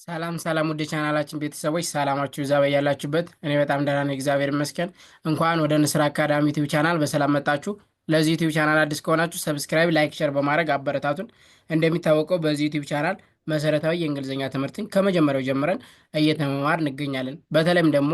ሰላም ሰላም ውድ ቻናላችን ቤተሰቦች ሰላማችሁ ይብዛ በያላችሁበት። እኔ በጣም ደህና ነኝ፣ እግዚአብሔር ይመስገን። እንኳን ወደ ንስር አካዳሚ ዩቲዩብ ቻናል በሰላም መጣችሁ። ለዚህ ዩቲዩብ ቻናል አዲስ ከሆናችሁ ሰብስክራይብ፣ ላይክ፣ ሸር በማድረግ አበረታቱን። እንደሚታወቀው በዚህ ዩቲዩብ ቻናል መሰረታዊ የእንግሊዝኛ ትምህርትን ከመጀመሪያው ጀምረን እየተመማር እንገኛለን። በተለይም ደግሞ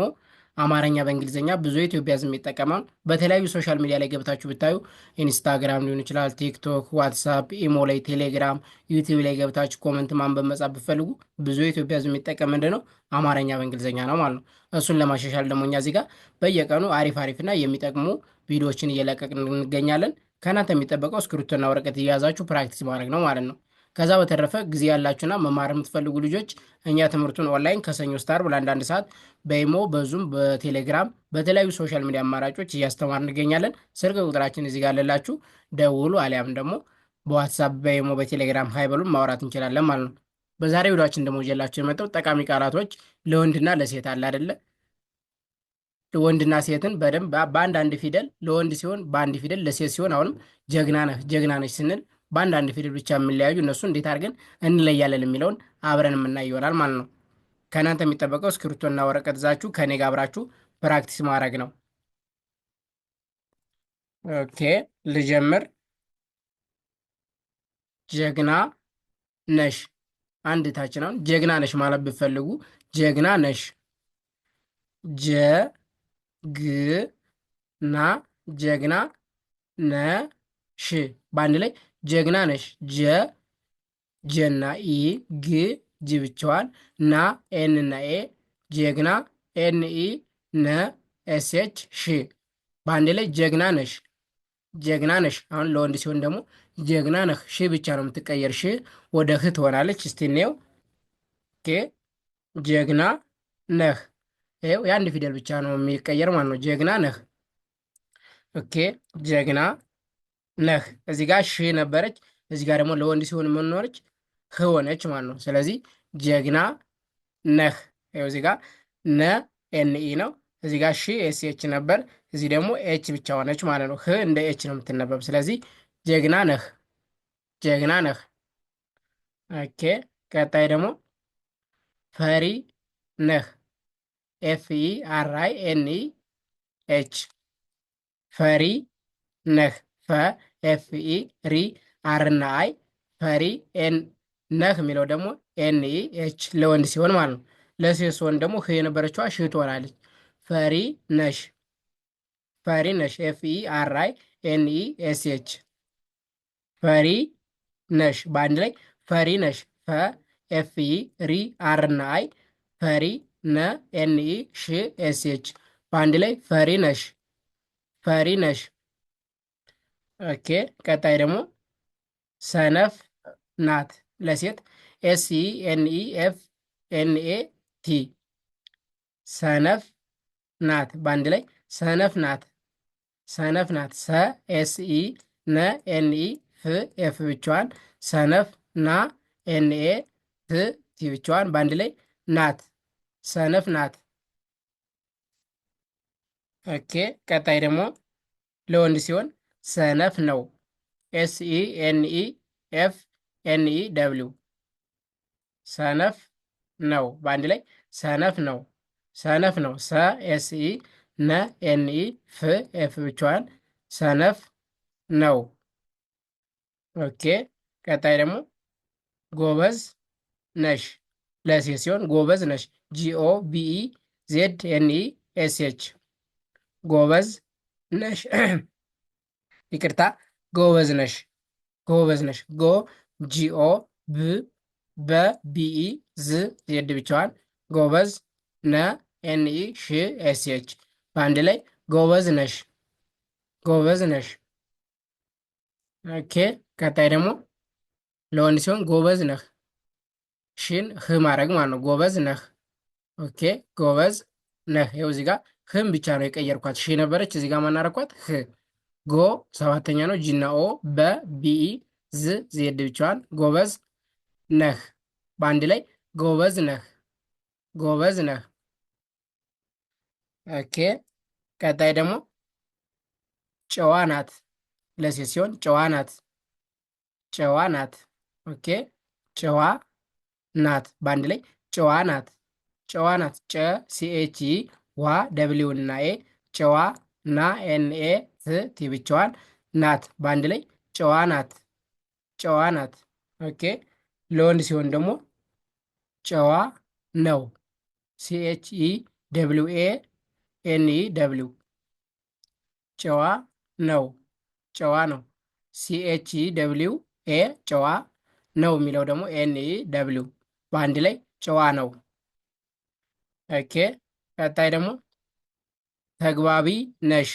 አማርኛ በእንግሊዝኛ ብዙ የኢትዮጵያ ሕዝብ የሚጠቀመውን በተለያዩ ሶሻል ሚዲያ ላይ ገብታችሁ ብታዩ ኢንስታግራም ሊሆን ይችላል፣ ቲክቶክ፣ ዋትሳፕ፣ ኢሞ ላይ፣ ቴሌግራም፣ ዩቲዩብ ላይ ገብታችሁ ኮመንት ማንበብ መጻፍ ብትፈልጉ ብዙ የኢትዮጵያ ሕዝብ የሚጠቀም ምንድን ነው? አማርኛ በእንግሊዝኛ ነው ማለት ነው። እሱን ለማሻሻል ደግሞ እኛ እዚህ ጋር በየቀኑ አሪፍ አሪፍና የሚጠቅሙ ቪዲዮዎችን እየለቀቅን እንገኛለን። ከእናንተ የሚጠበቀው እስክሪብቶና ወረቀት እየያዛችሁ ፕራክቲስ ማድረግ ነው ማለት ነው። ከዛ በተረፈ ጊዜ ያላችሁና መማር የምትፈልጉ ልጆች እኛ ትምህርቱን ኦንላይን ከሰኞ እስከ ዓርብ ለአንዳንድ ሰዓት በኢሞ፣ በዙም፣ በቴሌግራም በተለያዩ ሶሻል ሚዲያ አማራጮች እያስተማር እንገኛለን። ስልክ ቁጥራችን እዚህ ጋር ልላችሁ ደውሉ፣ አሊያም ደግሞ በዋትሳፕ በኢሞ በቴሌግራም ሀይበሉን ማውራት እንችላለን ማለት ነው። በዛሬ ቪዲዮችን ደግሞ ይዤላችሁ የመጣው ጠቃሚ ቃላቶች ለወንድና ለሴት አለ አይደለ? ወንድና ሴትን በደንብ በአንዳንድ ፊደል፣ ለወንድ ሲሆን በአንድ ፊደል፣ ለሴት ሲሆን አሁንም ጀግና ነህ ጀግና ነች ስንል በአንዳንድ ፊደል ብቻ የሚለያዩ እነሱ እንዴት አድርገን እንለያለን የሚለውን አብረን የምናይ ይሆናል ማለት ነው። ከእናንተ የሚጠበቀው እስክሪብቶና ወረቀት ይዛችሁ ከኔ ጋር አብራችሁ ፕራክቲስ ማድረግ ነው። ኦኬ ልጀምር። ጀግና ነሽ። አንድ ታች ነው። ጀግና ነሽ ማለት ብትፈልጉ ጀግና ነሽ፣ ጀግና ጀግና ነሽ በአንድ ላይ ጀግና ነሽ። ጀና ኢ ግ ጅ ብቻዋን ና ኤን እና ኤ ጀግና ኤን ኢ ነ ኤስ ኤች ሽ በአንድ ላይ ጀግና ነሽ። ጀግና ነሽ። አሁን ለወንድ ሲሆን ደግሞ ጀግና ነህ ሽ ብቻ ነው የምትቀየር። ሽ ወደ ህ ትሆናለች። እስቲ እንየው። ኦኬ ጀግና ነህ። ይኸው የአንድ ፊደል ብቻ ነው የሚቀየር ማለት ነው። ጀግና ነህ። ኦኬ ጀግና ነህ። እዚህ ጋር ሽ ነበረች፣ እዚህ ጋር ደግሞ ለወንድ ሲሆን የምንኖረች ህ ሆነች ማለት ነው። ስለዚህ ጀግና ነህ። ይኸው እዚህ ጋር ነ ኤን ኢ ነው፣ እዚህ ጋር ሺ ኤስ ኤች ነበር፣ እዚህ ደግሞ ኤች ብቻ ሆነች ማለት ነው። ህ እንደ ኤች ነው የምትነበብ። ስለዚህ ጀግና ነህ፣ ጀግና ነህ። ኦኬ ቀጣይ ደግሞ ፈሪ ነህ። ኤፍ ኢ አር አይ ኤን ኢ ኤች ፈሪ ነህ። ፈ ኤፍ ኢ ሪ አር እና አይ ፈሪ ኤን ነህ የሚለው ደግሞ ኤን ኢ ኤች ለወንድ ሲሆን ማለት ነው። ለሴት ሲሆን ደግሞ ህ የነበረችዋ ሽ ትሆናለች። ፈሪ ነሽ፣ ፈሪ ነሽ። ኤፍ ኢ አር አይ ኤን ኢ ኤስ ኤች ፈሪ ነሽ በአንድ ላይ ፈሪ ነሽ። ፈ ኤፍ ኢ ሪ አር እና አይ ፈሪ ነ ኤን ኢ ሽ ኤስ ኤች በአንድ ላይ ፈሪ ነሽ፣ ፈሪ ነሽ። ኦኬ ቀጣይ ደግሞ ሰነፍ ናት ለሴት ኤስ ኢ ኤን ኢ ኤፍ ኤን ኤ ቲ ሰነፍ ናት በአንድ ላይ ሰነፍ ናት፣ ሰነፍ ናት። ሰ ኤስ ኢ ነ ኤን ኢ ፍ ኤፍ ብቻዋን ሰነፍ ና ኤን ኤ ት ቲ ብቻዋን በአንድ ላይ ናት፣ ሰነፍ ናት። ኦኬ ቀጣይ ደግሞ ለወንድ ሲሆን ሰነፍ ነው። ኤስ ኢ ኤን ኢ ኤፍ ኤን ኢ ደብሊው ሰነፍ ነው በአንድ ላይ ሰነፍ ነው፣ ሰነፍ ነው። ሰ ኤስ ኢ ነ ኤን ኢ ፍ ኤፍ ብቻዋን ሰነፍ ነው። ኦኬ ቀጣይ ደግሞ ጎበዝ ነሽ ለሴት ሲሆን ጎበዝ ነሽ ጂኦ ቢኢ ዜድ ኤን ኢ ኤስ ኤች ጎበዝ ነሽ ይቅርታ ጎበዝ ነሽ፣ ጎበዝ ነሽ። ጎ ጂኦ ብ በቢኢ ዝ ዜድ ብቻዋን ጎበዝ ነ ኤን ኢ ሽ ኤስ ኤች በአንድ ላይ ጎበዝ ነሽ፣ ጎበዝ ነሽ። ኦኬ ቀጣይ ደግሞ ለወንድ ሲሆን ጎበዝ ነህ ሽን ህ ማድረግ ማለት ነው። ጎበዝ ነህ። ኦኬ ጎበዝ ነህ። ይኸው እዚህ ጋር ህም ብቻ ነው የቀየርኳት። ሺ ነበረች እዚህ ጋር ማናረኳት ህ። ጎ ሰባተኛ ነው። ጂና ኦ በቢኢ ዝ ዜድ ብቻዋን ጎበዝ ነህ በአንድ ላይ ጎበዝ ነህ፣ ጎበዝ ነህ። ኦኬ ቀጣይ ደግሞ ጨዋ ናት ለሴት ሲሆን ጨዋ ናት፣ ጨዋ ናት። ኦኬ ጨዋ ናት በአንድ ላይ ጨዋ ናት። ጨዋ ናት። ጨ ሲኤች ዋ ደብሊው እና ኤ ጨዋ እና ኤንኤ ት ብቻዋን ናት። በአንድ ላይ ጨዋ ናት። ጨዋ ናት። ኦኬ። ለወንድ ሲሆን ደግሞ ጨዋ ነው። ሲኤች ኢ ደብሊው ኤ ኤን ኢ ደብሊው ጨዋ ነው። ጨዋ ነው። ሲኤች ኢ ደብሊው ኤ ጨዋ ነው የሚለው ደግሞ ኤን ኢ ደብሊው በአንድ ላይ ጨዋ ነው። ኦኬ። ቀጣይ ደግሞ ተግባቢ ነሽ።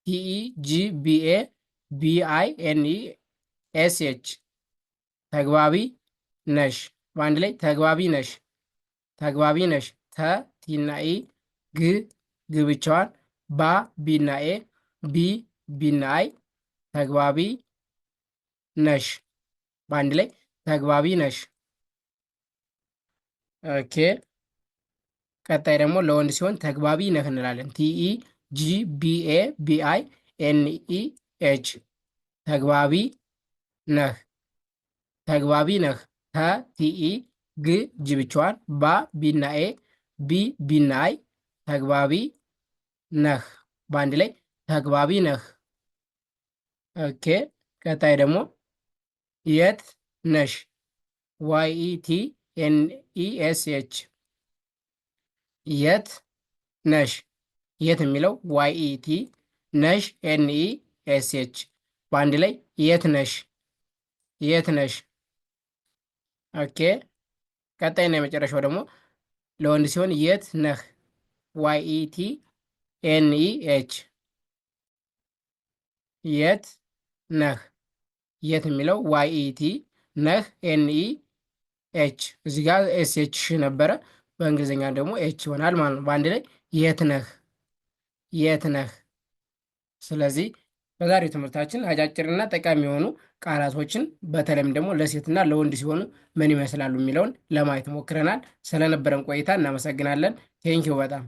ቲኢ ጂ ቢኤ ቢአይ ኤንኢ ኤስኤች ተግባቢ ነሽ። በአንድ ላይ ተግባቢ ነሽ። ተግባቢ ነሽ። ተ ቲና ኢ ግ ግ ብቻዋን ባ ቢና ኤ ቢ ቢና አይ ተግባቢ ነሽ። በአንድ ላይ ተግባቢ ነሽ። ኦኬ። ቀጣይ ደግሞ ለወንድ ሲሆን ተግባቢ ነህ እንላለን። ቲኢ ጂ ቢኤ ቢአይ ኤንኢ ኤች ተግባቢ ነህ። ተግባቢ ነህ። ተ ቲኢ ግ ጅ ብቻዋን ባ ቢና ኤ ቢ ቢና አይ ተግባቢ ነህ። በአንድ ላይ ተግባቢ ነህ። ኦኬ። ቀጣይ ደግሞ የት ነሽ። ዋይኢቲ ኤንኢኤስኤች የት ነሽ። የት የሚለው ዋይኢቲ ነሽ ኤንኢኤስኤች በአንድ ላይ የት ነሽ። የት ነሽ። ኦኬ። ቀጣይና የመጨረሻው ደግሞ ለወንድ ሲሆን የት ነህ። ዋይኢቲ ኤንኢኤች የት ነህ። የት የሚለው ዋይኢቲ ነህ ኤንኢ ኤች እዚህ ጋር ኤስኤች ነበረ። በእንግሊዝኛ ደግሞ ኤች ይሆናል ማለት ነው። በአንድ ላይ የት ነህ። የት ነህ። ስለዚህ በዛሬው ትምህርታችን አጫጭርና ጠቃሚ የሆኑ ቃላቶችን በተለይም ደግሞ ለሴትና ለወንድ ሲሆኑ ምን ይመስላሉ የሚለውን ለማየት ሞክረናል። ስለነበረን ቆይታ እናመሰግናለን። ቴንኪው በጣም